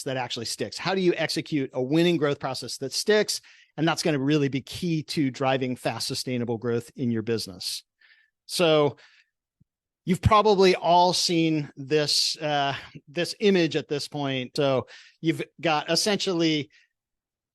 that actually sticks? How do you execute a winning growth process that sticks? And that's going to really be key to driving fast, sustainable growth in your business. So you've probably all seen this, this image at this point. So you've got essentially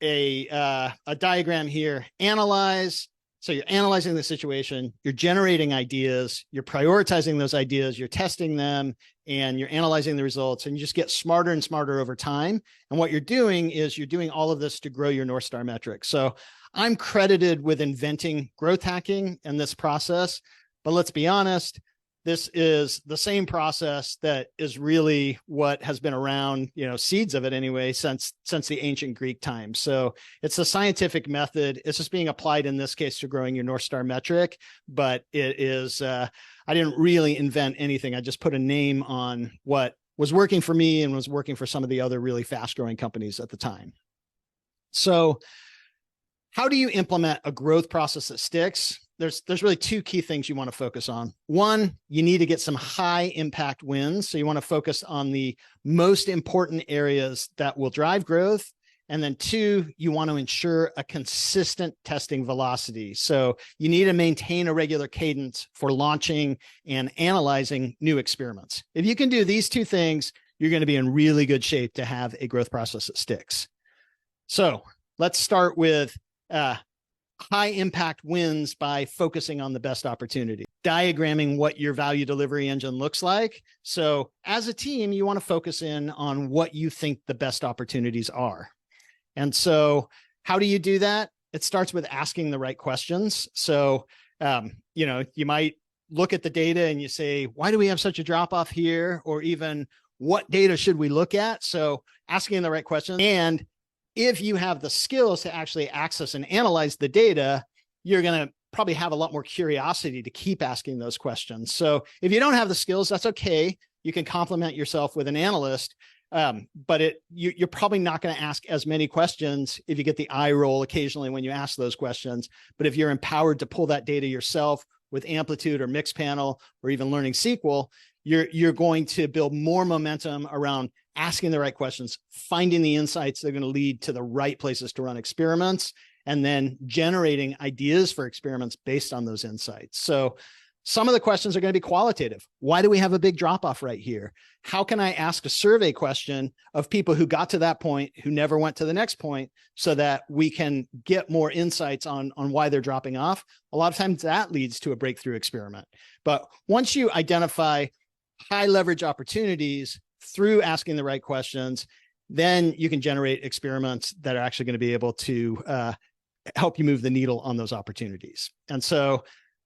a diagram here. Analyze. So you're analyzing the situation, you're generating ideas, you're prioritizing those ideas, you're testing them, and you're analyzing the results, and you just get smarter and smarter over time. And what you're doing is you're doing all of this to grow your North Star metrics. So I'm credited with inventing growth hacking in this process, but let's be honest, this is the same process that is really what has been around, seeds of it anyway, since the ancient Greek times. So it's a scientific method. It's just being applied in this case to growing your North Star metric, but it is, I didn't really invent anything. I just put a name on what was working for me and was working for some of the other really fast growing companies at the time. So how do you implement a growth process that sticks? There's really two key things you want to focus on. One, you need to get some high impact wins. So you want to focus on the most important areas that will drive growth. And then two, you want to ensure a consistent testing velocity. So you need to maintain a regular cadence for launching and analyzing new experiments. If you can do these two things, you're going to be in really good shape to have a growth process that sticks. So let's start with high impact wins by focusing on the best opportunity, diagramming what your value delivery engine looks like. So as a team, you want to focus in on what you think the best opportunities are. And so how do you do that? It starts with asking the right questions. So, you might look at the data and you say, why do we have such a drop off here? Or even what data should we look at? So asking the right questions. And if you have the skills to actually access and analyze the data, you're going to probably have a lot more curiosity to keep asking those questions. So if you don't have the skills, that's okay. You can complement yourself with an analyst, but you're probably not going to ask as many questions if you get the eye roll occasionally when you ask those questions. But if you're empowered to pull that data yourself with Amplitude or Mixpanel or even learning SQL, you're going to build more momentum around asking the right questions, finding the insights that are going to lead to the right places to run experiments, and then generating ideas for experiments based on those insights. So some of the questions are going to be qualitative. Why do we have a big drop-off right here? How can I ask a survey question of people who got to that point, who never went to the next point, so that we can get more insights on why they're dropping off? A lot of times that leads to a breakthrough experiment. But once you identify high leverage opportunities through asking the right questions, then you can generate experiments that are actually going to be able to help you move the needle on those opportunities. And so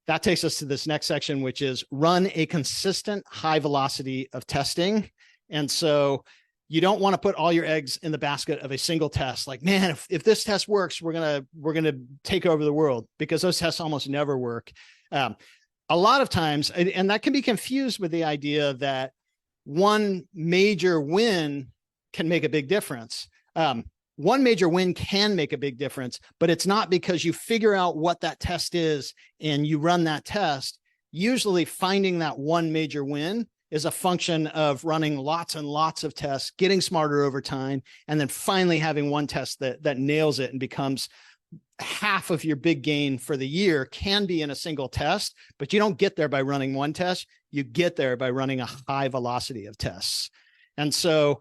that takes us to this next section, which is run a consistent high velocity of testing. And so you don't want to put all your eggs in the basket of a single test. Like, man, if this test works, we're gonna take over the world, because those tests almost never work. A lot of times, and that can be confused with the idea that one major win can make a big difference. One major win can make a big difference, but it's not because you figure out what that test is and you run that test. Usually finding that one major win is a function of running lots and lots of tests, getting smarter over time, and then finally having one test that nails it and becomes half of your big gain for the year. Can be in a single test, but you don't get there by running one test. You get there by running a high velocity of tests. And so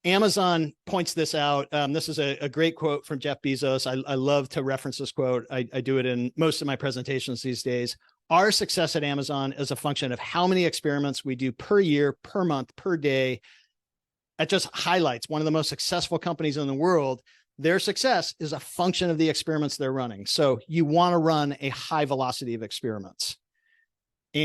Amazon points this out. This is a great quote from Jeff Bezos. I love to reference this quote. I do it in most of my presentations these days. Our success at Amazon is a function of how many experiments we do per year, per month, per day. It just highlights one of the most successful companies in the world. Their success is a function of the experiments they're running. So you want to run a high velocity of experiments.